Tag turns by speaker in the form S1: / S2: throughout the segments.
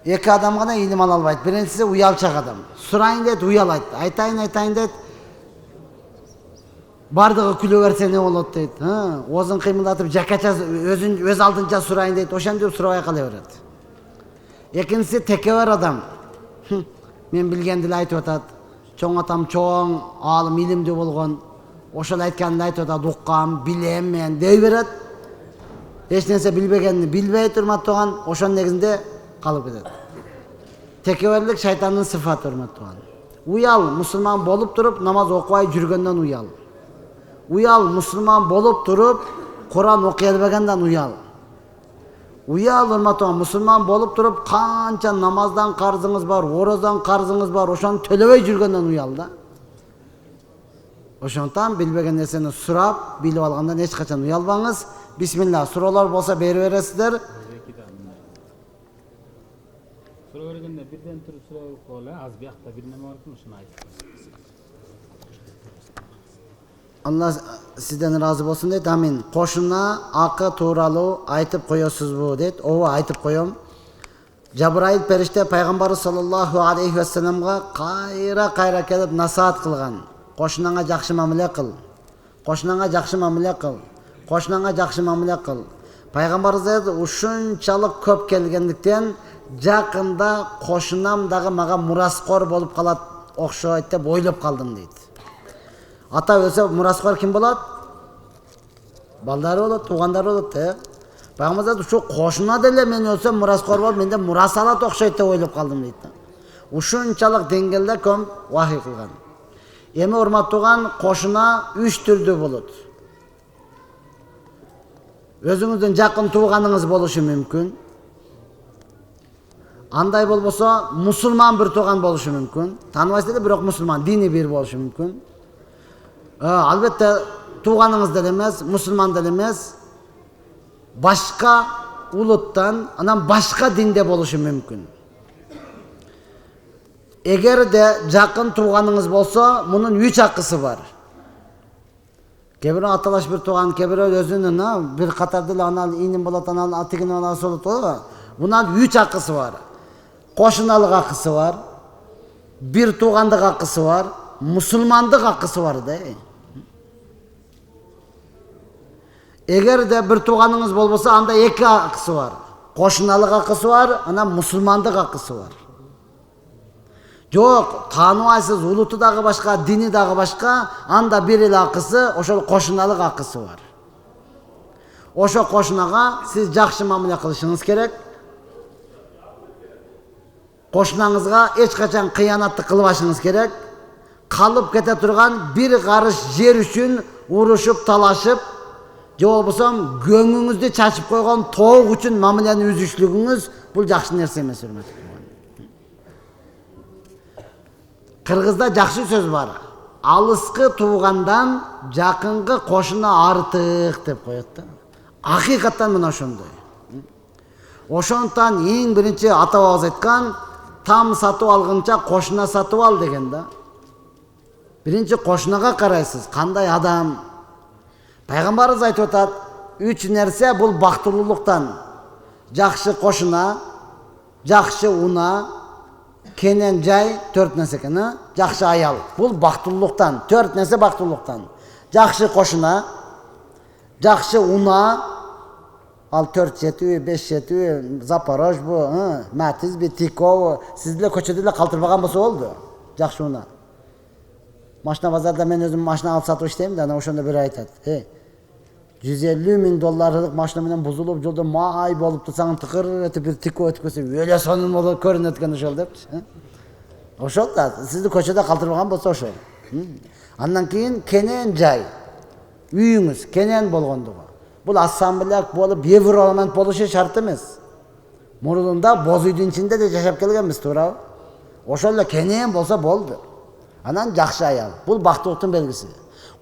S1: Екі адам ғана илім ала албайды. Биринчиси уялчак адам. Сурайын дейт, уялайт. Айтайын дейт. Бардығы күлө берсе не болот дейт. Озун кыймылдатып жакача өз алдынча сурайын дейт. Ошентип сурабай кала берет. Экинчиси текебер адам. Мен билгенди эле айтып атат. Чоң атам чоң, алым илимдүү болгон. Ошол айтканды айтып атат, уккам, билем мен дей берет. Эч нерсе билбегенди билбей турматтаган, ошонун негизинде калып кетет. Текеберлик шайтандын сыфаты урматтаган. Уял мусулман болуп туруп намаз окубай жүргөндөн уял. Уял мусулман болуп туруп Куран окуй албагандан уял. Уял урматтаган мусулман болуп туруп канча намаздан карзыңыз бар, ороздан карзыңыз бар, ошону төлөбөй жүргөндөн уял да. Ошондон билбеген нерсени сурап, билип алгандан эч качан уялбаңыз. Бисмилла, суроолор болсо бере бересиздер.
S2: Soru vergende birden türlü soru kola az bir hafta bir neme var mı şuna ait.
S1: Allah sizden razı olsun deydi. Amin. Koşuna akı tuğralı aytıp koyuyorsunuz bu deydi. Ovu aytıp koyuyorum. Cebrail perişte Peygamber sallallahu aleyhi ve sellem'e kayra kelip nasihat kılgan. Koşunanga jakşı mamile kıl. Koşunanga jakşı mamile kıl. Koşunanga jakşı mamile kıl. Peygamberimiz dedi uşunçalık köp kelgendikten jakında koşunam dağı maga muraskor bolup kalat okşoyt dep oylop kaldım deydi. Ata ölse muraskor kim bolat? Baldары болот, туугандары болот да. Пeygamber dedi şu koşuna деле men ölsem muraskor bolup mende muras alat okşoyt dep oylop kaldım deydi. Ушунчалык деңгээлде көм вахий кылган. Эми урматтаган koşuna 3 түрдүү болот. Өзүңүздүн жакын тууганыңыз болушу мүмкүн. Андай болбосо мусулман bir тууган болушу мүмкүн. Тааныбайсыз эле, бирок мусулман, дини бир болушу мүмкүн. Албетте тууганыңыз деле эмес, мусулман деле эмес. Башка улуттан, анан башка динде болушу мүмкүн. Эгерде жакын тууганыңыз болсо, мунун 3 акысы бар. Кебирөө аталаш bir тууган, кебирөө өзүнүн bir катарда эле анан иним болот, анан атыгын анан болот го. Bundan 3 akısı var. Koşunalık akısı var. Bir tuğandık akısı var. Musulmandık akısı var da. Eğer de bir tuğanınız bolbosa anda 2 akısı var. Koşunalık akısı var, ana musulmandık akısı var. Yok, tanıvaysız ulutu dağı başka, dini dağı başka, anda bir il akısı, oşol koşunalık akısı var. Oşo koşunaga siz jakşı mamile kılışınız gerek. Koşunаңызға eç kaçan kıyanatlı kılıbaşınız gerek. Kalıp kete turgan bir karış yer üçün uruşup talaşıp, же болбосо göңүңүздү çaçıp koygan toğuk üçün mamileni üzüşlüğünüz bu jakşı nerse emes hürmet. Kırgızda jakşı söz var. Alıskı tuğandan jakınkı koşuna artık dep koyot da. Hakikaten mına ошондой. Ошондон эң биринчи ата бабабыз айткан, там сатып алгынча кошуна сатып ал деген да. Биринчи кошунага карайсыз, кандай адам. Пайгамбарыбыз айтып атат, 3 нерсе бул бактылуулуктан. Жакшы кошуна, жакшы уна, кенен жай 4 нерсе экен, жакшы аял. Бул бактылуулуктан, 4 нерсе бактылуулуктан. Жакшы кошуна, жакшы уна, al 4 жетүү, 5 жетүү, Запорож bu, Matiz bir Tikov, sizle köçödüle kaldırmagan bolsa oldu. Jakşı una. Maşina bazarda men özüm maşina alıp satıp işleyim de, ana oşonda bir aytat. $150.000 maşina menen buzulup jolda maay bolup tursaң tıkır etip bir Tikov etip köse, öyle sonun bolup körün etken oşol dep. Oşol da sizli köçöde kaldırmagan bolsa oşol. Andan keyin kenen jay. Үйүңүз кенен болгондугу. Бұл ассамблеяк болып, Евроparlament болушу шарт эмес. Мурунда боз үйдүн ичинде де жашап келгенбиз, туура. Ошол эле кенен болсо болду. Анан жакшы аял. Бул бактылыктын белгиси.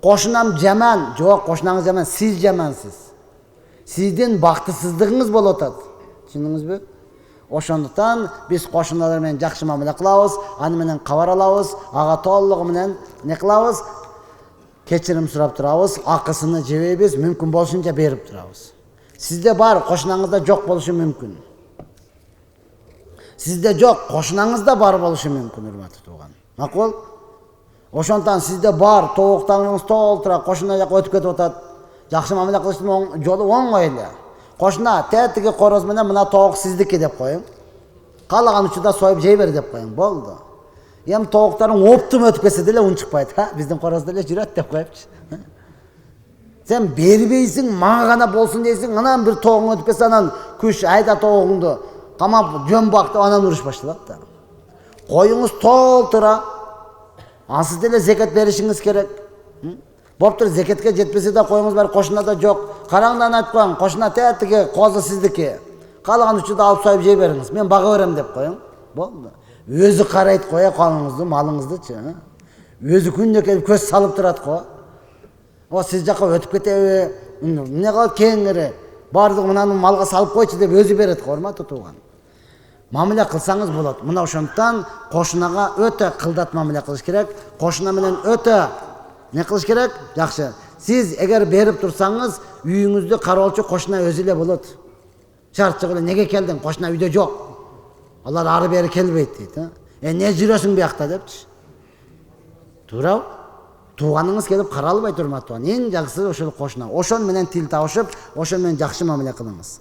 S1: Кошунам жаман, жок, кошунаңыз жаман, сиз жамансыз. Сиздин бактысыздыгыңыз болуп атат. Түшүндүңүзбү? Ошондуктан биз кошуналар менен жакшы мамиле кылабыз, аны менен кабар алабыз, ага толугу менен не кылабыз? Кечирим сурап турабыз, акысыны жебейбиз, мүмкүн болушунча берип турабыз. Сизде бар, кошунаңызда жок болушу мүмкүн. Сизде жок, кошунаңызда бар болушу мүмкүн, урматтуу тууган. Макул? Ошондон сизде бар, тобуктарыңыз толтура, кошуна жака өтүп кетип атат. Жакшы мамиле кылыштын жолу оңой эле. Кошуна тетиги короз менен мына тобук сиздики деп коюң. Каалаган учурда союп жей бер деп коюң. Болду. Эми тобуктарың оптум өтүп кетсе деле унчукпайт. Биздин короз деле жүрөт деп коюпчу. Сен бербейсиң, мага гана болсун дейсиң, анан бир тобуң өтүп кетсе анан күч айда тобугуңду камап жөн бак деп анан уруш башталат да. Коюңуз толтура. Сиз деле зекет беришиңиз керек. Боптур, зекетке жетпесе да коюңуз бар, кошуна да жок. Караңдан айтып коюң, кошуна тетиги козу сиздики. Каалаган учурда алып союп жей бериңиз. Мен бага берем деп коюң. Болду. Өзү карайт кое коюңузду, малыңыздычы. Өзү күндө келип көз салып турат го. Сиз жака өтүп кетеби? Эмне кылат кеңири? Бардыгы мынаны малга салып койчу деп өзү берет го, урматтуу тууган. Мамиле кылсаңыз болот. Мына ошондон кошунага өтө кылдат мамиле кылыш керек. Кошуна менен өтө не кылыш керек? Жакшы. Сиз эгер берип турсаңыз, үйүңүздү кароолчу кошуна өзү эле болот. Шартчы эле неге келдиң? Кошуна үйдө жок. Алар ары бери келбейт дейт. Не жүрөсүң биякта депчи. Туурабы? Тууганыңыз келип каралбайт, урматтуу. Эң жакшысы ошол кошуна. Ошон менен тил табышып, ошон менен жакшы мамиле кылыңыз.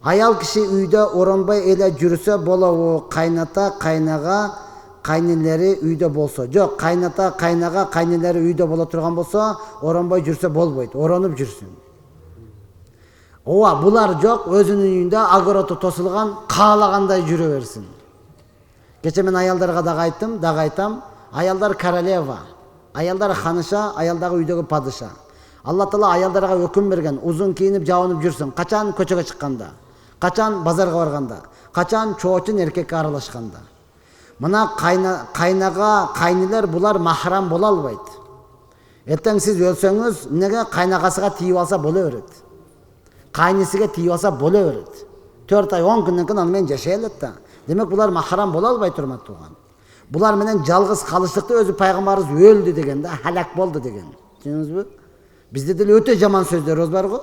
S1: Аял киши үйдө оронбой эле жүрсө болобу? Кайната, кайнага, кайнелери үйдө болсо. Жок, кайната, кайнага, кайнелери үйдө боло турган болсо, оронбой жүрсө болбойт. Оронуп жүрсүн. Ооба, булар жок, өзүнүн үйүндө огороду тосулган, каалагандай жүрө берсин. Кече мен аялдарга дагы айтам, аялдар королева, аялдар ханыша, аялдагы үйдөгү падыша. Алла Таала аялдарга өкүм берген, узун кийинип, жабынып жүрсүн. Качан көчөгө чыкканда, качан базарга барганда, качан чоочун эркекке аралашканда. Мына кайнага, кайнелер булар махрам боло албайт. Эртең сиз өлсөңүз, эмнеге кайнагасыга тийип алса боло берет. Кайнысыга тийип алса боло берет. 4 ай 10 күндөн кийин аны менен жашай алат да. Демек булар махрам боло албайт, урматтуу тууган. Булар менен жалгыз калыштыкты өзү пайгамбарыбыз өлдү деген да, халак болду деген. Түшүндүңүзбү? Бизде деле өтө жаман сөздөрүбүз бар го.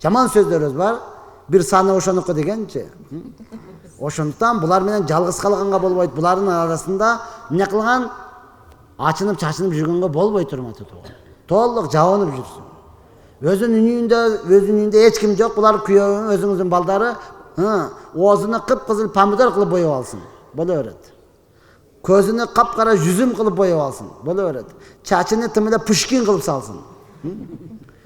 S1: Жаман сөздөрүбүз бар. Бир саны ошонуку дегенчи. Ошондуктан булар менен жалгыз калганга болбойт. Булардын арасында эмне кылган? Ачынып, чачынып жүргөнгө болбойт, урматтуу тууган. Толук жабынып жүрсүн. Өзүнүн үйүндө эч ким жок. Булар күйөөң, өзүңүздүн балдары, оозуну кыпкызыл помидор кылып боёп алсын. Боло берет. Көзүнө капкара жүзүм кылып боёп алсын. Боло берет. Чачыны тым эле пушкин кылып салсын.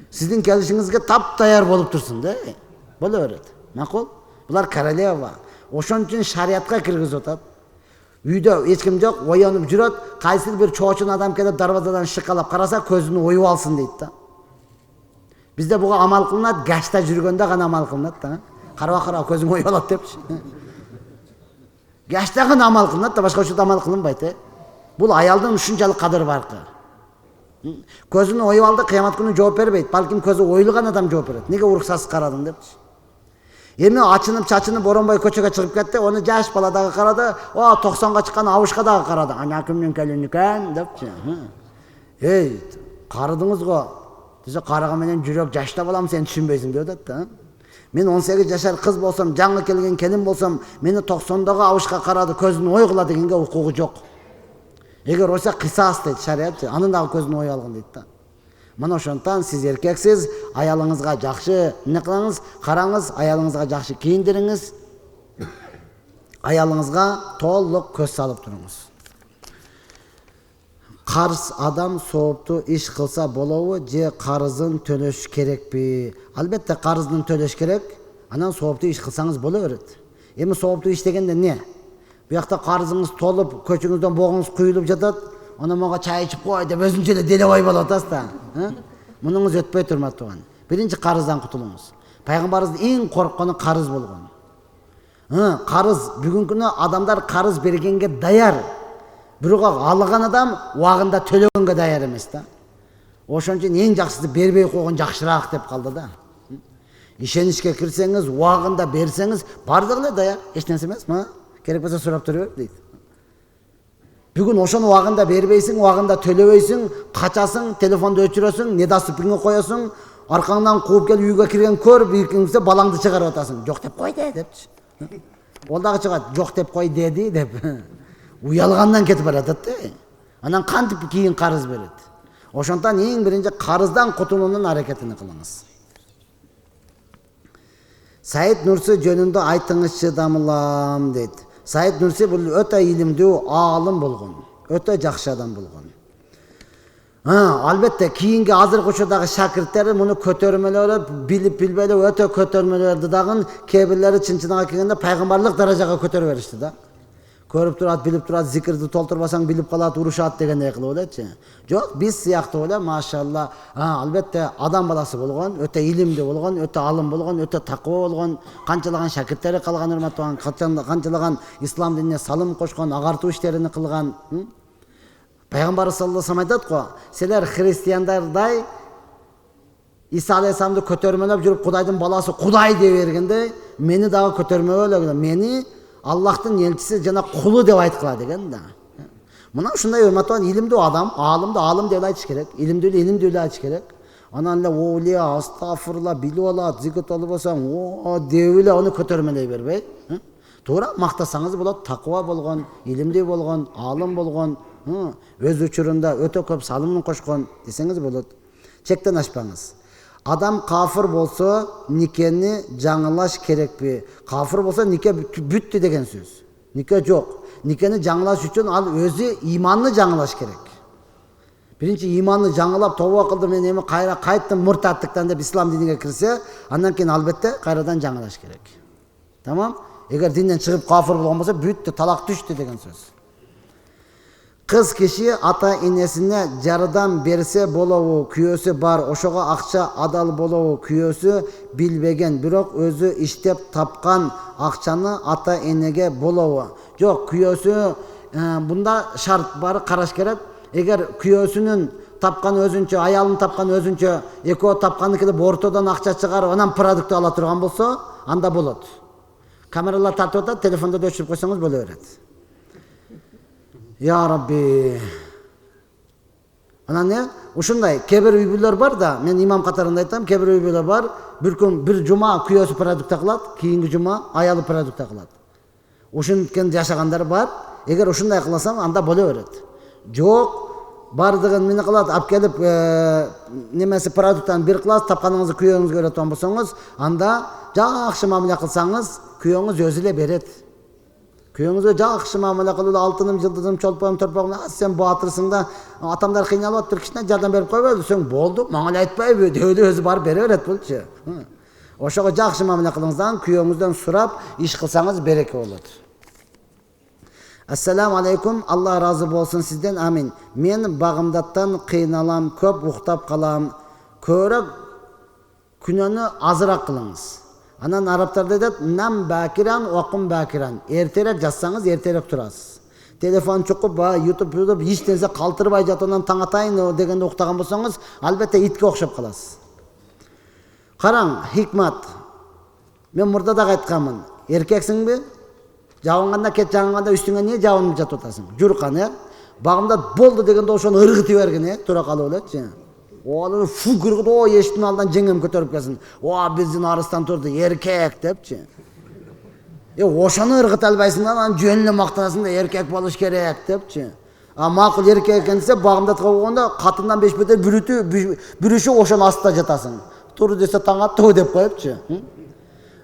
S1: Сиздин келишиңизге таптаяр болуп турсун да. Боло берет. Макул? Булар королева. Ошон үчүн шариатка киргизип атат. Үйдө эч ким жок, оянып жүрөт, кайсыл бир чоочун адам келип дарбазадан шыкалап караса, көзүнө оюп алсын дейт да. Бизде буга амал кылынат, гашта жүргөндө гана амал кылынат да. Карба көзүң оюп алат депчи. Гашта гана амал кылынат да, башка учурда амал кылынбайт. Бул аялдын ушунчалык кадыр баркы. Көзүнө оюп алды, кыямат күнү жооп бербейт. Балким көзү оюлган адам жооп берет. Неге уруксатсыз карадың депчи. Эми ачынып, чачынып оронбой көчөгө чыгып кетти. Оны жаш бала дагы карады. 90га чыккан абышка дагы карады. Ана кимдин келини экен депчи. Эй, карадыңыз го. Десе караган менен жүрөк жашта балам, сен түшүнбөйсүң деп атат да. Мен 18 жашар кыз болсом, жаңы келген келин болсом, мени 90дагы абышка карады, көзүн ойгула дегенге укугу жок. Эгер ойса кысас дейт шариат, анын дагы көзүн ой алган дейт да. Мына ошондон сиз эркексиз, аялыңызга жакшы эмне кылыңыз, караңыз, аялыңызга жакшы кийиндириңиз. Аялыңызга толук көз салып туруңуз. Карыз адам соопту иш кылса болобу же карызын төлөш керекпи? Албетте карызын төлөш керек. Анан соопту иш кылсаңыз боло берет. Эми соопту иш дегенде эмне? Буякта карызыңыз толуп, көчүңүздөн богуңуз куюлуп жатат. Аны мага чай ичип кой деп өзүнчө эле делебай болуп атасыз да. Мунуңуз өтпөй урматтуу тууган. Биринчи карыздан кутулуңуз. Пайгамбарыбыз эң корккону карыз болгон. Карыз бүгүнкү күнү адамдар карыз бергенге даяр. Бирок алган адам убагында төлөгөнгө даяр эмес да. Ошон үчүн эң жакшысы бербей койгон жакшыраак деп калды да. Ишеничке кирсеңиз, убагында берсеңиз, бардыгы эле даяр, эч нерсе эмес, керек болсо сурап тура бер дейт. Бүгін ошону убагында бербейсиң, убагында төлөбөйсүң, качасың, телефонду өчүрөсүң, недоступиңе коесуң, аркаңдан кууп келип үйгө кирген көр, биркимсе балаңды чыгарып атасың. Жок деп кой депчи. Ол дагы чыгат, жок деп кой деди деп. Уялгандан кетип баратат да. Анан кантип кийин карыз берет. Ошондон эң биринчи карыздан кутулуунун аракетин кылыңыз. Саид Нурси жөнүндө айтыңызчы дамылам дейт. Саид Нурси бул өтө илимдүү аалым болгон, өтө жакшы адам болгон. Албетте кийинки азыркы учурдагы шакирттери муну көтөрмөлөрүп, билип билбей эле өтө көтөрмөлөрдү дагы кээ-бирлери чын-чыныгы келгенде пайгамбарлык даражага көтөрүп беришти да. Көрүп турат, билип турат, зикирди толтурбасаң билип калат, урушат дегендей кылып элечи. Жок, биз сыяктуу эле машалла, албетте адам баласы болгон, өтө илимдүү болгон, өтө алым болгон, өтө такыба болгон, канчалаган шакирттери калган урматтаган, канчалаган ислам динине салым кошкон, агартуу иштерин кылган. Пайгамбар саллаллаху алейхи ва саллям айтат го, силер христиандардай Иса алейхисаламды көтөрмөлөп жүрүп Кудайдын баласы Кудай дей бергенде, мени дагы көтөрмөлө, мени Аллахтын элчиси жана кулу деп айткыла деген да. Мына ушундай урматтаган илимдүү адам, алымды алым деп айтыш керек, илимдүү эле айтыш керек. Анан эле оолия, астафырла, билип алат, зикир толбосоң, деп эле аны көтөрмөлөй бербей, туура мактасаңыз болот, такыба болгон, илимдүү болгон, алым болгон, өз учурунда өтө көп салымын кошкон десеңиз болот. Чектен ашпаңыз. Адам кафыр болсо, никени жаңылаш керекпи? Кафыр болсо, нике бүттү деген сөз. Нике жок. Никени жаңылаш үчүн ал өзү иманны жаңылаш керек. Биринчи иманны жаңылап, тооба кылдым, мен эми кайра кайттым муртаттыктан деп ислам динине кирсе, андан кийин албетте кайрадан жаңылаш керек. Тамам? Эгер динден чыгып кафыр болгон болсо, бүттү, талак түштү деген сөз. Кыз киши ата энесине жардан берсе болобу, күйөөсү бар, ошого акча адал болобу, күйөөсү билбеген, бирок өзү иштеп тапкан акчаны ата энеге болобу? Жок, күйөөсү бунда шарт бар, караш керек. Эгер күйөөсүнүн тапкан өзүнчө, аялын тапкан өзүнчө, экөө тапканы келип ортодон акча чыгарып, анан продукт ала турган болсо, анда болот. Камералар тартып атат, телефондо өчүрүп койсоңуз боло берет. Я Рабби. Анан не? Ушундай кээ-бир үй-бүлөлөр бар да, мен имам катарында айтам, кээ-бир үй-бүлөлөр бар, бир күн бир жума күйөөсү продукт кылат, кийинки жума аялы продукт кылат. Ушинткен жашагандар бар. Эгер ушундай кылсаң, анда боло берет. Жок, бардыгын эмне кылат, алып келип, немеси продукттан бир кыласыз, тапканыңызды күйөөңүзгө өйрөтөм болсоңуз, анда жакшы мамиле кылсаңыз, күйөөңүз өзү эле берет. Күйөөңүзгө жакшы мамиле кылып, алтыным, жылдызым, чолпоом, торпогум, сен баатырсың да, атамдар кыйналып атыр, кичине жардам берип койбойбу десең, болду, мага эле айтпайбы, деп эле өзү барып бере берет болчу. Ошого жакшы мамиле кылыңыздан, күйөөңүздөн сурап, иш кылсаңыз береке болот. Ассаламу алейкум, Алла разы болсун сизден, амин. Мен багымдаттан кыйналам, көп уктап калам. Көбүрөөк күнөөнү азыраак кылыңыз. Анан арабтарда айтат, нам бакиран, окум бакиран. Эртерээк жатсаңыз, эртерээк турасыз. Телефон чукуп, YouTube эч нерсе калтырбай жатынан таң атайын дегенде уктаган болсоңуз, албетте итке окшоп каласыз. Караң, хикмат. Мен мурда да айтканмын. Эркексиңби? Жабынганда кет жабынганда үстүңө эмне жабынып жатып атасың? Журкан, Багымда болду дегенде ошону ыргытып берген, тура калып элечи. Оолу фугургут, эшиктин алдынан жеңем көтөрүп келсин. Биздин арыстан турду, эркек депчи. Ошону ыргыта албайсың, анан жөн эле мактанасың да, эркек болуш керек депчи. Макул эркек экен десе, багымдатка болгондо катындан 5 метр бүрүшү ошонун астында жатасың. Тур десе таң аттыбы деп коюпчу.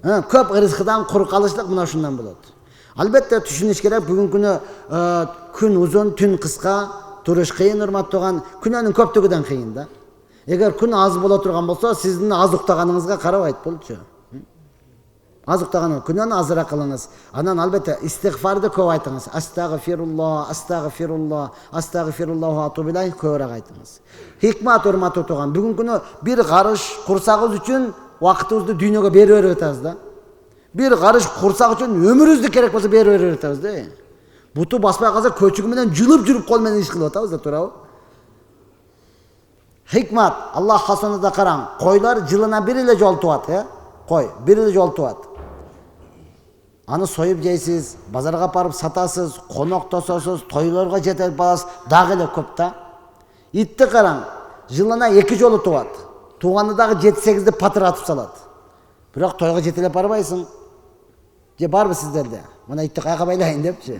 S1: Көп ырыскыдан кур калышлык мына ушундан болот. Албетте түшүнүш керек, бүгүнкү күнү күн узун, түн кыска, туруш кыйын, урматтаган, күнөөнүн көптүгүнөн кыйын да. Эгер күн аз боло турган болсо, сиздин аз уктаганыңызга карабайт болчу. Аз уктаганың, күнөөнү азыраак кылыңыз. Анан албетте истигфарды көп айтыңыз. Астагфируллах, астагфируллах, астагфируллах ва атубу илайх көбүрөөк айтыңыз. Хикмат урматтуу турган, бүгүнкү бир карыш курсагыбыз үчүн убактыбызды дүйнөгө берип атабыз да. Бир карыш курсак үчүн өмүрүбүздү керек болсо берип атабыз да. Буту баспай калса көчүгү менен жылып жүрүп кол менен иш кылып атабыз да, туурабы? Хикмат, Аллах хасанада караң, койлар жылына бир эле жолтубат, Кой, бир эле жолтубат. аны союп жейсиз, базарга барып сатасыз, конок тососуз, тойлорго жетип барасыз, дагы эле көп да. Итти караң, жылына 2 жолу туат. Туганда дагы 7-8 патыратып салат. Бирок тойго жетелеп барбайсың. Же барбы сиздерде? Мына итти кайга байлайын депчи.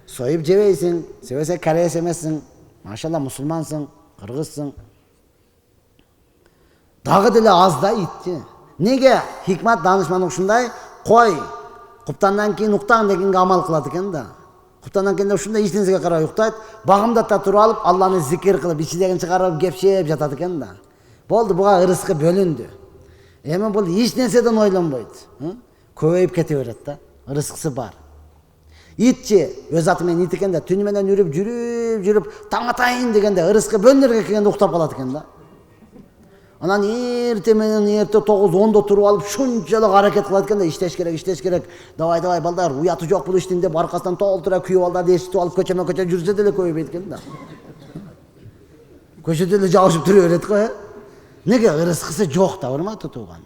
S1: Союп жебейсиң, себесе кореец эмессиң. Машалла мусулмансың, кыргызсың. Дагы деле аз да итти. Неге хикмат данышман ушундай? Кой, куптандан кийин уктаң дегенге амал кылат экен да. Куптандан кийин ушундай эч нерсеге карабай уктайт, багымдата туруп алып, Алланы зикир кылып, ичидегин чыгарып кепшеп жатат экен да. Болду, буга ырыскы бөлүндү. Эми бул эч нерседен ойлонбойт. Көбөйүп кете берет да. Ырыскысы бар. Итчи өз аты менен ит экен да, түнү менен жүрүп, таң атайын дегенде ырыскы бөлүнөргө келгенде уктап калат экен да. Анан эрте менен 9-10 туруп алып, шунчалык аракет кылат экен да, иштеш керек. Давай балдар, уяты жок бул иштин деп аркасынан толтура күйүү балдарды эшитип алып көчө жүрсө деле көбөйбөйт экен да. Көчөдө эле жабышып тура берет го. Неге ырыскысы жок да, урматтуу тууган.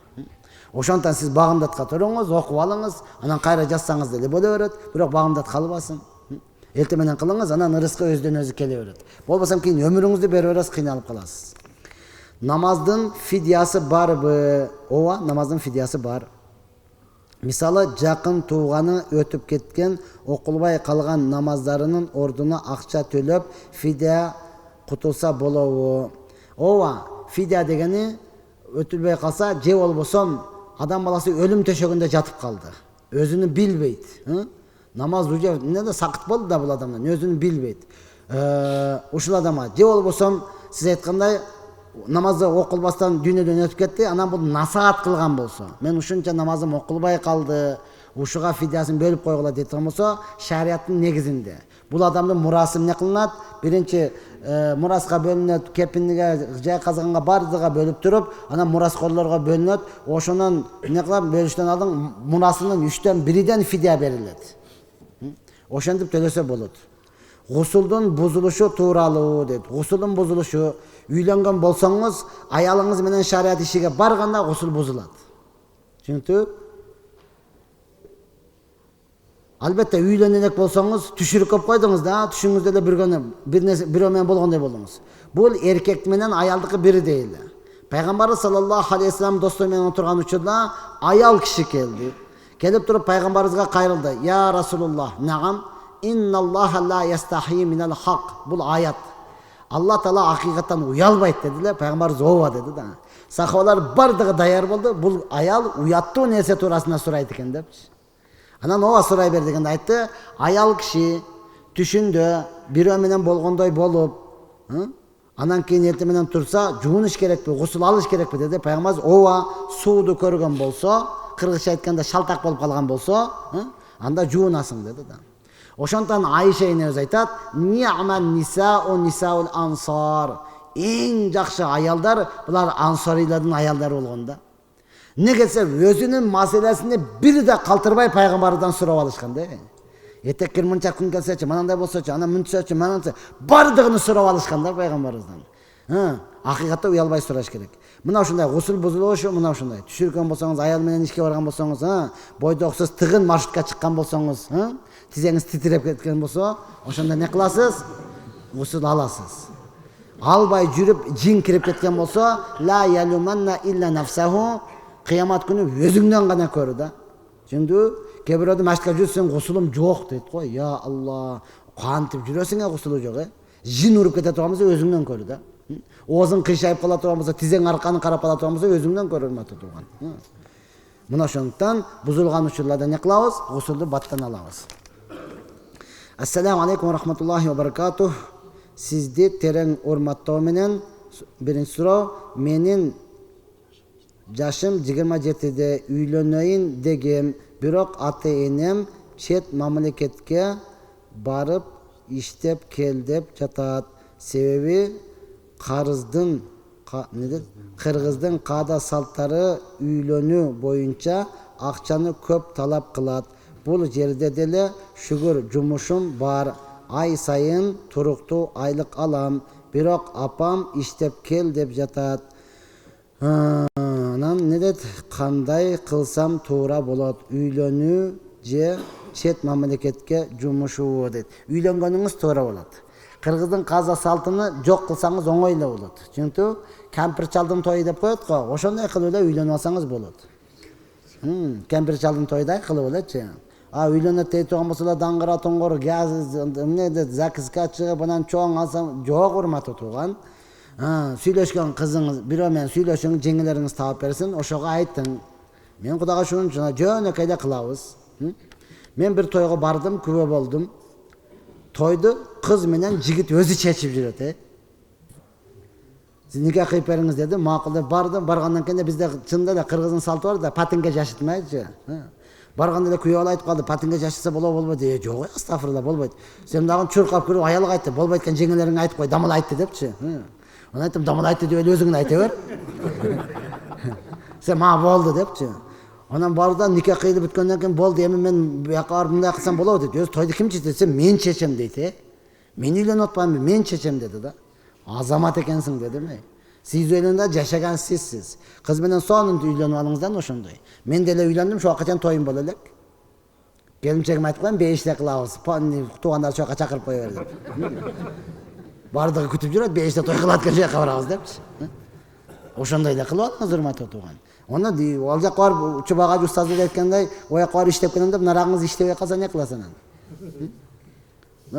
S1: Ошондон сиз багымдатка туруңуз, окуп алыңыз, анан кайра жазсаңыз деле боло берет, бирок багымдат калбасын. Эрте менен кылыңыз, анан ырыскы өздөн өзү келе берет. Болбосо кийин өмүрүңүздү бере бересиз, кыйналып каласыз. Намаздын фидиясы барбы? Ооба, намаздын фидиясы бар. Мисалы, жакын тууганы өтүп кеткен, окулбай калган намаздарынын ордуна акча төлөп, фидия кутулса болобу? Ооба, фидия дегени өтүлбөй калса, же болбосо адам баласы өлүм төшөгүндө жатып калды. Өзүнү билбейт. Намаз уже эмне сакыт болду да бул адамдан, өзүнү билбейт. Ушул адамга же болбосо сиз айткандай намазды окулбастан дүйнөдөн өтүп кетти, анан бул насаат кылган болсо, мен ушунча намазым окулбай калды, ушуга фидиясын бөлүп койгула дейтин болсо, шариаттын негизинде бул адамдын мурасы эмне кылынат? Биринчи мураска бөлүнөт, кепинге, жай казганга бардыга бөлүп туруп, анан мураскорлорго бөлүнөт, ошонун эмне кылат? Бөлүштөн алдын мурасынын 3/1 фидия берилет. Ошентип төлөсө болот. Гусулдун бузулушу тууралуу дейт. Гусулдун бузулушу, үйлөнгөн болсоңуз, аялыңыз менен шариат ишиге барганда гусул бузулат. Түшүнүктүү? Албетте үйлөнө элек болсоңуз, түшүрүп көп койдуңуз да, түшүңүздө эле бирөө менен болгондой болдуңуз. Бул эркек менен аялдыкы бири дейли. Пайгамбарыбыз саллаллаху алейхи вассалам достор менен отурган учурда аял киши келди. Келип туруп пайгамбарыбызга кайрылды. Я Расулуллах, нагам, инналлаха ла ястахи минал хак. Бул аят. Алла Таала акыйкаттан уялбайт дедиле, пайгамбарыбыз ооба деди да. Сахабалар бардыгы даяр болду. Бул аял уяттуу нерсе туурасында сурайт экен депчи. Анан ооба сурай бер дегенде айтты, аял киши түшүндө бирөө менен болгондой болуп, анан кийин эрте менен турса, жуунуш керекпи, гусул алыш керекпи деди. Пайгамбарыбыз ооба, сууду көргөн болсо, кыргызча айтканда шалтак болуп калган болсо, анда жуунасың деди да. Ошондон Айша энебиз айтат, "Ни'ман нисау нисаул ансар." Эң жакшы аялдар булар ансарилердин аялдары болгон да. Негесе өзүнүн маселесини бир да калтырбай пайгамбардан сурап алышкан да. Этеккир мынча күн келсечи, манандай болсочу, анан мынчачы, мананча бардыгын сурап алышкан да пайгамбарыбыздан. Акыйкатта уялбай сураш керек. Мына ушундай гусул бузулушу, мына ушундай. Түшүргөн болсоңуз, аял менен ишке барган болсоңуз, бойдоксуз тыгын маршрутка чыккан болсоңуз, тизеңиз титиреп кеткен болсо, ошондо не кыласыз? Гусул аласыз. Албай жүрүп жин кирип кеткен болсо, ла ялуманна илля нафсаху, кыямат күнү өзүңдөн гана көр да. Түшүндү? Кээ бирөөдү машинка жүрсөң гусулум жок дейт го. Я Алла, кантип жүрөсүң гусулу жок, Жин уруп кете турган болсо өзүңдөн көр да. Оозуң кыйшайып кала турган болсо, тизең арканы карап кала турган болсо өзүңдөн көр, урматтуу тууган. Мына ошондуктан бузулган учурларда не кылабыз? Гусулду баттан алабыз. Ассаламу алейкум ва рахматуллахи ва баракатух. Сизди терең урматтоо менен биринчи суроо, менин жашым 27-де үйлөнөйүн дегем, бирок ата-энем чет мамлекетке барып иштеп кел деп жатат. Себеби кыргыздын каада салттары үйлөнүү боюнча акчаны көп талап кылат. Бул жерде деле шүгүр жумушум бар. Ай сайын туруктуу айлык алам. Бирок апам иштеп кел деп жатат. Анан элет кандай кылсам туура болот? Үйлөнүү же чет мамлекетке жумушуу дейт. Үйлөнгөнүңүз туура болот. Кыргыздын каза салтыны жок кылсаңыз оңой эле болот. Чөнтү кемпир чалдын тою деп коет го. Ошондой кылып эле үйлөнүп алсаңыз болот. Кемпир чалдын тойдай кылып элечи. Үйлөнөт дей турган болсо да даңгыра тоңгор газ эмне дейт, закиска чыгып анан чоң алсам жок, урматтуу тууган. Сүйлөшкөн кызыңыз бирөө менен сүйлөшүң, жеңелериңиз таап берсин, ошого айтың. Мен Кудайга шунча жөнөкөй эле кылабыз. Мен бир тойго бардым, күбө болдум. Тойду кыз менен жигит өзү чечип жүрөт. Сиз никах кыйып бериңиз деди, макул деп бардым. Баргандан кийин бизде чынында эле кыргыздын салты бар да, патинге жашытмайчы. Барганда эле күйөө айтып калды, патинге жашытса болобойт. Жок, астафырла, болбойт. Сен дагы чуркап кирип аялга айтты, болбойт экен, жеңелериңе айтып кой, дамыл айтты депчи. Аны айттым, дамыл айтты деп эле өзүңүн айта бер. Сен мага болду депчи. Анан барда никах кыйылып бүткөндөн кийин болду, эми мен буяка барып мындай кылсам болобу дейт. Өзү тойду ким чечет десе, мен чечем дейт. Мен үйлөнүп атпаймынбы, мен чечем деди да. Азамат экенсиң дедим. Сиз үйлөнгөндө жашаган сизсиз. Кыз менен сонун үйлөнүп алыңыздан ошондой. Мен деле үйлөндүм, ошо качан тоюм боло элек. Келинчегиме айтып коем, бейиште кылабыз. Туугандар чока чакырып кое бер деп. Бардыгы күтүп жүрөт, бейиште той кылат экен, жака барабыз депчи. Ошондой эле кылып алыңыз, урматтуу тууган. Оны ал жака барып Чубагажы устаз айткандай, ояка барып иштеп келем деп, нарагыңыз иштебей калса не кыласың анан?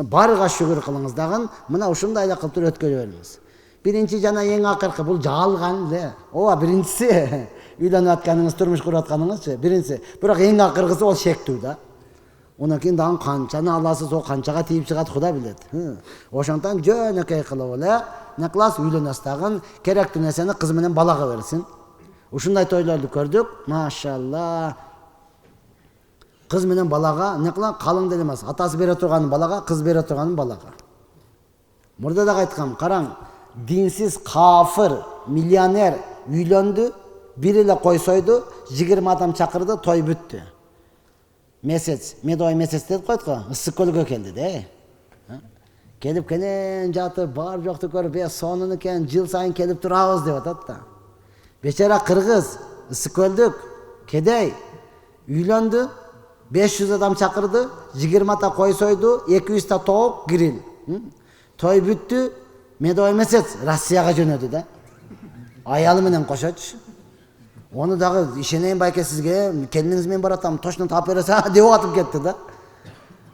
S1: Барыга шүгүр кылыңыз дагы, мына ушундай эле кылып туруп өткөрө бериңиз. Биринчи жана эң акыркы бул жалган эле. Ооба, биринчиси үйлөнүп атканыңыз, турмуш куруп атканыңызчы, биринчиси. Бирок эң акыркысы ол шектүү да. Онан кийин дагы канчаны аласыз, о канчага тийип чыгат, Кудай билет. Ошондон жөнөкөй кылып эле не кыласыз, үйлөнөсүз дагы, керектүү нерсени кыз менен балага берсин. Ушундай тойлорду көрдүк, машалла. Кыз менен балага не кылам, калың деле эмес. Атасы бере турган балага, кыз бере турган балага. Мурда да айткам, караң, динсиз кафыр, миллионер үйлөндү, бир эле кой сойду, 20 адам чакырды, той бүттү. Месяц, медовый месяц деп коет го, ысык көлгө келди де. Келип кенен жатып, бар жокту көрүп, сонун экен, жыл сайын келип турабыз деп атат да. Бечара кыргыз, ысык көлдүк, кедей, үйлөндү, 500 адам чакырды, 20 та кой сойду, 200 та тоок, гриль. Той бүттү, медовый месяц Россияга жөнөдү да. Аялы менен кошочу. Onu dagı işeneyim bayke sizge, keliniz men baratам, точно таап бересе деп атып кетти да.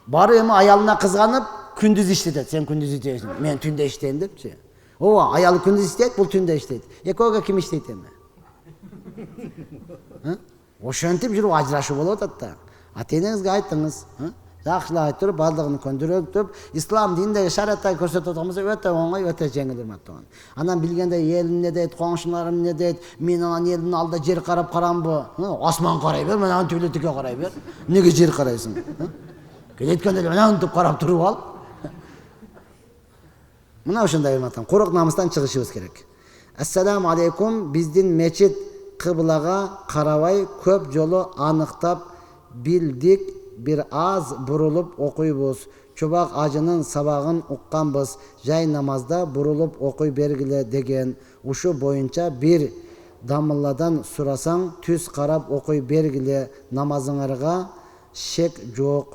S1: Бары эми аялына кызганып, күндүз иштетет. Сен күндүз иштейсиң, мен түндө иштейм депчи. Ооба, аялы күндүз иштейт, бул түндө иштейт. Экөөгө ким иштейт эми? Ошентип жүрүп ажырашуу болуп атат да. Ата-энеңизге айтыңыз, жакшылап айтып, бардыгын көндүрүп, ислам диндеги шариатта көрсөтүп атканбызда өтө оңой, өтө жеңил урматтуу. Анан билгендей элим эмне дейт, коңшуларым эмне дейт, мен анан элдин алдында жер карап карамбы? Асман карай бер, мен анан түбөлөтүккө карай бер. Неге жер карайсың? Келеткенде эле анан туп карап туруп ал. Мына ошондой урматтуу, курок намыстан чыгышыбыз керек. Ассаламу алейкум, биздин мечит кыблага карабай көп жолу аныктап билдик. Bir az burulup okuyubuz. Çubak acının sabahın uqqanbız. Jay namazda burulup okuy bergile degen. Uşu boyunca bir damılladan surasan tüz karap okuy bergile namazыңарга şek жоқ.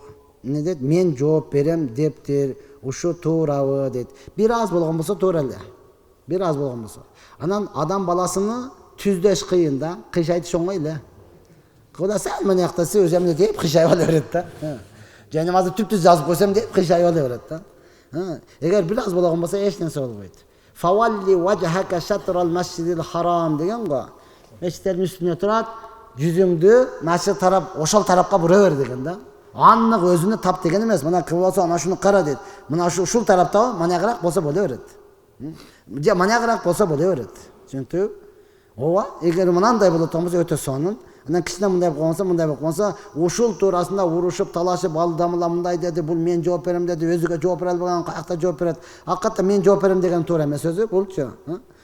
S1: Ne deydi? Men жооп берем депtir. Uşu tuğrabı deydi. Biraz bolğan bolsa tuğra эле. Biraz bolğan bolsa. Anan adam balasını tüzdeş kıyın da. Kışaytı şoңой эле. Kıda sen mene yaktası özemine deyip kışayı alıveret da. Cenazı tüp-tüz yazıp koysam deyip kışayı alıveret da. Eğer biraz bolağın bolsa hiç nesi olmaydı. Favalli veceheke şatral mescidil haram degen go. Mescitlerin üstüne turat, yüzüngdü, mescid taraf, oşal tarafka bura degen da. Anlık özünü tap degen emez. Mana kıl bolsa ana şunu kara deydi. Mana şul tarafta mana yagırak bolsa boluveret. Mana yagırak bolsa boluveret. Çünkü ova, eğer mınanday bolotmamız öte sonun. Анан кичине мындай болуп калса, ушул туурасында урушуп, талашып, ал дамыла мындай деди, бул мен жооп берем деди, өзүгө жооп бере албаган каякта жооп берет. Акыкатта мен жооп берем деген туура эмес өзү, булчу.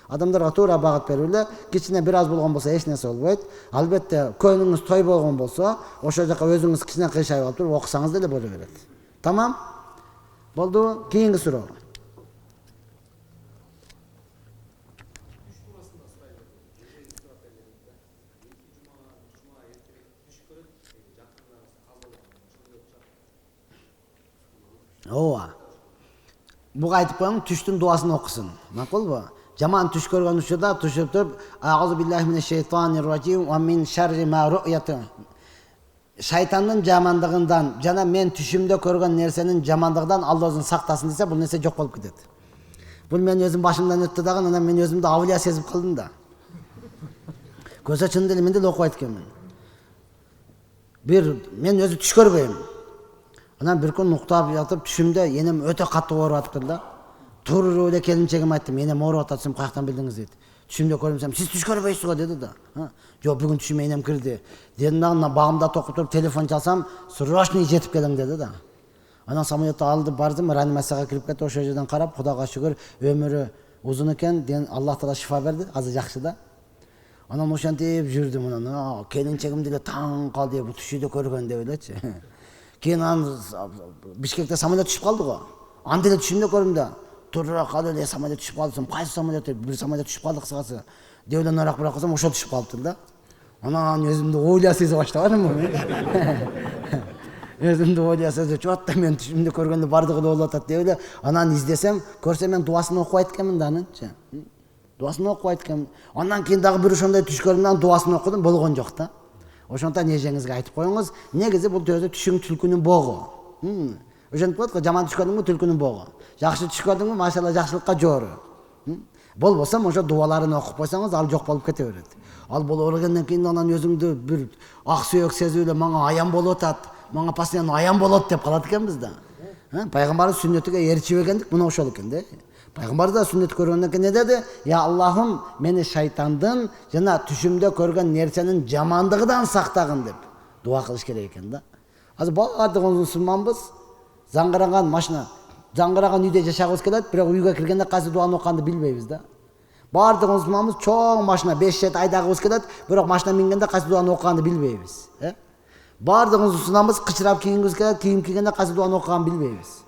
S1: Адамдарга туура багыт берип эле, кичине бир аз болгон болсо эч нерсе болбойт. Албетте, көңүлүңүз той болгон болсо, ошол жака өзүңүз кичине кыйшайып алып туруп окусаңыз деле боло берет. Тамам? Болду? Кийинки суроо. ооба. Буга айтып коюң, түштүн дуасын окусын. Макулбу? Жаман түш көргөн учурда түшүп туруп, аузу биллахи минеш шайтанир ражим ва мин шарри ма ру'яты. Шайтандын жамандыгынан жана мен түшүмдө көргөн нерсенин жамандыгынан Алла өзүн сактасын десе, бул нерсе жок болуп кетет. Бул мен өзүм башымдан өттү дагы, анан мен өзүмдү авлия сезип калдым да. Көзө чын деле мен деле окуп айтканмын. Мен өзү түш көрбөйм. Анан бир күн уктап жатып түшүмдө энем өтө катуу ооруп атыптыр да. Туруп эле келинчегиме айттым, энем ооруп атат, сен каяктан билдиңиз дейт. Түшүмдө көрмөсөм, сиз түш көрбөйсүз го деди да. Жок, бүгүн түшүмө энем кирди. Дедим да, багымда токуп туруп телефон чалсам, срочно жетип келиң деди да. Анан самолетто алды бардым, реанимацияга кирип кетти, ошол жерден карап, Кудайга шүгүр, өмүрү узун экен, Аллах Таала шифа берди, азыр жакшы да. Анан ошентип жүрдүм, анан келинчегим деле таң калды, бул түшүдө көргөн деп элечи. Кийин анан Бишкекте самолет түшүп калды го. Анда эле түшүмдө көрдүм да. Турура калды эле самолет түшүп калды. Кайсы самолет? Бир самолет түшүп калды кысакасы. Деп эле нарак бирок кылсам, ошол түшүп калыптыр да. Анан өзүмдү ойлой сезип баштадым мен. Өзүмдү ойлой сезип, чотто мен түшүмдө көргөндө бардыгы да болуп атат деп эле анан издесем, көрсөм мен дуасын окуп айтканмын да анынчы. Дуасын окуп айтканмын. Андан кийин дагы бир ошондой түш көрдүм, дуасын окудум, болгон жок да. Ошондон эжеңизге айтып коюңуз, негизи бул өзү түшүң түлкүнүн богу. Ошентип коет го, жаман түш көрдүңбү түлкүнүн богу. Жакшы түш көрдүңбү, машалла жакшылыкка жоору. Болбосо ошо дуаларын окуп койсоңуз, ал жок болуп кете берет. Ал болуп келгенден кийин анан өзүңдү бир ак сүйөк сезип эле мага аян болуп атат, мага постоянно аян болот деп калат экенбиз да. Пайгамбардын сүннөтүгө ээрчип экендик мына ошол экен да. Пайгамбар да сүннөт көргөндөн кийин не деди? Я Аллахым, мени шайтандын жана түшүмдө көргөн нерсенин жамандыгынан сактагын деп дуа кылыш керек экен да. Азыр баардыгыбыз мусулманбыз. Заңгыраган машина, заңгыраган үйдө жашагыбыз келет, бирок үйгө киргенде кайсы дуаны окуганды билбейбиз да. Баардыгыбыз мусулманбыз, чоң машина 5 жет айдагыбыз келет, бирок машина мингенде кайсы дуаны окуганды билбейбиз. Баардыгыбыз мусулманбыз, кычырап кийингибиз келет, кийим кийгенде кайсы дуаны окуганды билбейбиз.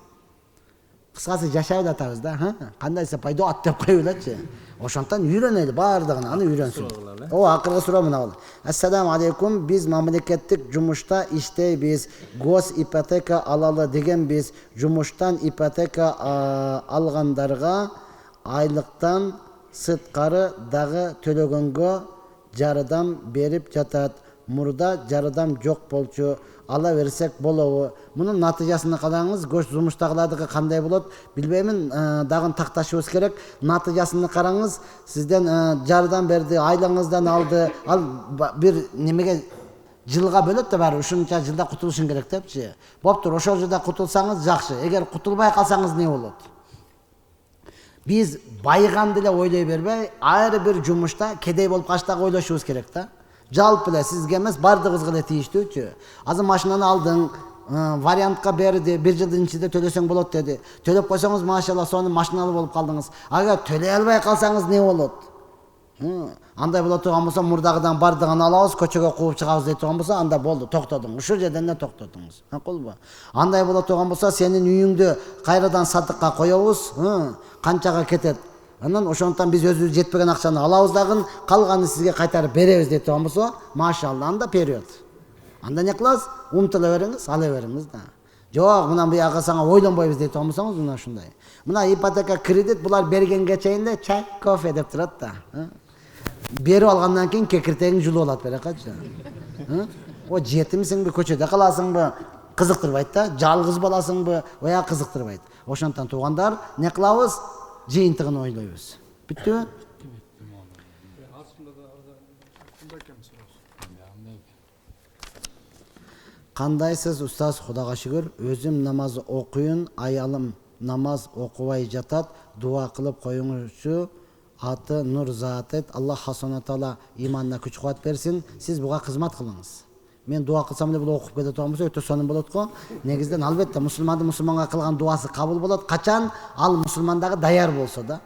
S1: Кыскасы жашай атабыз да, кандайса пайда ат деп коюп элечи. Ошондон үйрөнөлү баардыгын, аны үйрөнсүн. Акыркы суроо мына бул. Ассаламу алейкум, биз мамлекеттик жумушта иштейбиз, гос ипотека алалы дегенбиз. Жумуштан ипотека алгандарга айлыктан сырткары дагы төлөгөнгө жардам берип жатат. Мурда жардам жок болчу, ала берсек болобу? Мунун натыйжасын караңыз, гош жумуштагылардыкы кандай болот билбеймин, дагы такташыбыз керек. Натыйжасын караңыз, сизден жардам берди, айлыңыздан алды, ал бир немеге жылга бөлөт да баары, ушунча жылда кутулушуң керек депчи. Боптур, ошол жылда кутулсаңыз жакшы. Эгер кутулбай калсаңыз не болот? Биз байганды эле ойлой бербей, ар бир жумушта кедей болуп калыштагы ойлошубуз керек да. Жалпы эле сизге эмес, бардыгыбызга эле тийиштүүчү. Азыр машинаны алдың, вариантка берди, 1 жылдын ичинде төлөсөң болот деди. Төлөп койсоңуз, машалла, сонун машиналуу болуп калдыңыз. Ага төлөй албай калсаңыз не болот? Андай боло турган болсо, мурдагыдан бардыгын алабыз, көчөгө кууп чыгабыз дейт турган болсо, анда болду, токтодуң. Ушул жерден эле токтодуңуз. Макулбу? Андай боло турган болсо, сенин үйүңдү кайрадан сатыкка коебуз, канчага кетет? Анан ошондон биз өзүбүз жетпеген акчаны алабыз дагы, калганын сизге кайтарып беребиз дейт турган болсо, машалла, анда период. Анда не кыласыз? Умтула бериңиз, ала бериңиз да. Жок, мына буяга сага ойлонбойбуз дейт турган болсоңуз, мына ушундай. Мына ипотека кредит булар бергенге чейин эле чай, кофе деп турат да. Берип алгандан кийин кекиртегиң жулуп алат берекачы. О жетимсиңби, көчөдө каласыңбы? Кызыктырбайт да. Жалгыз боласыңбы? Оя кызыктырбайт. Ошондон туугандар, не кылабыз? Жыйынтыгын ойлойбуз. Бүттүбү? Кандайсыз устаз, Кудайга шүгүр, өзүм намаз окуйун, аялым намаз окубай жатат, дуа кылып коюңузчу, аты Нур Затет, Аллах Субхана Таала иманына күч кубат берсин, сиз буга кызмат кылыңыз. Мен дуа кылсам эле бул окуп кете турган болсо, өтө сонун болот го. Негизден албетте мусулманга кылган дуасы кабыл болот, качан ал мусулмандагы даяр болсо да.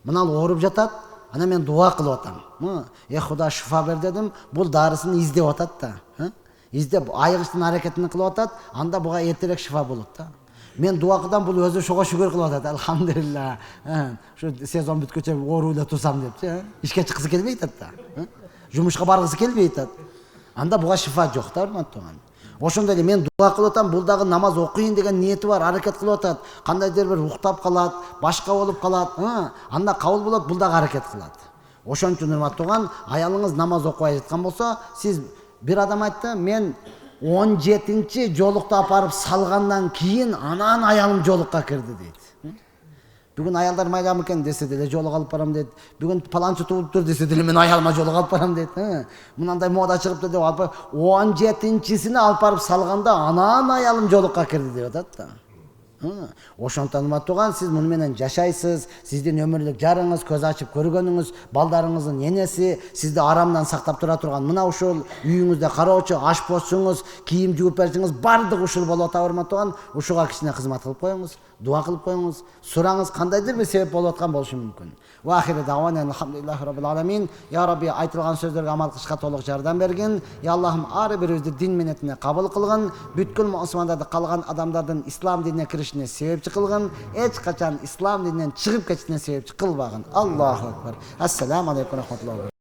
S1: Мына ал ооруп жатат, ана мен дуа кылып атам. Кудай шифа бер дедим, бул дарысын издеп атат да. Издеп айыгыштын аракетин кылып атат, анда буга эртерээк шифа болот да. Мен дуа кылдам, бул өзү ошого шүгүр кылып атат. Алхамдулилла. Ушу сезон бүткөчө ооруу эле турсам депчи, ишке чыккысы келбей атат да. Жумушка баргысы келбей атат. Анда буга шифа жок да, урматтуу туган. Ошондой эле мен дуа кылып атам, бул дагы намаз окуйын деген ниети бар, аракет кылып атат. Кандайдыр бир уктап калат, башка болуп калат, анда кабыл болот, бул дагы аракет кылат. Ошон үчүн урматтуу туган, аялыңыз намаз окубай жаткан болсо, сиз бир адам айтты, мен 17-нчи жолукту апарып салгандан кийин анан аялым жолукка кирди дейт. Бүгүн аялдар майдам экен десе деле жолук алып барам дейт. Бүгүн паланчы туулуптур десе деле мен аялыма жолук алып барам дейт. Мынандай мода чыгыптыр деп алып 17-нчисине алып барып салганда анан аялым жолукка кирди деп атат да. Ошондон туган, сиз муну менен жашайсыз, сиздин өмүрлүк жарыңыз, көз ачып көргөнүңүз, балдарыңыздын энеси, сизди арамдан сактап тура турган мына ушул үйүңүздө кароочу, ашпозчуңуз, кийим жууп берчиңиз бардыгы ушул болуп атабы туган, ушуга кичине кызмат кылып коюңуз, дуа кылып коюңуз, сураңыз, кандайдыр бир себеп болуп аткан болушу мүмкүн. Ва ахири давана алхамдулиллахи раббил аламин. Я Рабби, айтылган сөздөргө амал кылышка толук жардам бергин. Я Аллахым, ар бирибизди дин менетине кабыл кылгын, бүткүл мусулмандарды калган адамдардын ислам динине киришине себепчи кылгын, эч качан ислам дининен чыгып кетишине себепчи кылбагын. Аллаху акбар. Ассаламу алейкум ва рахматуллахи.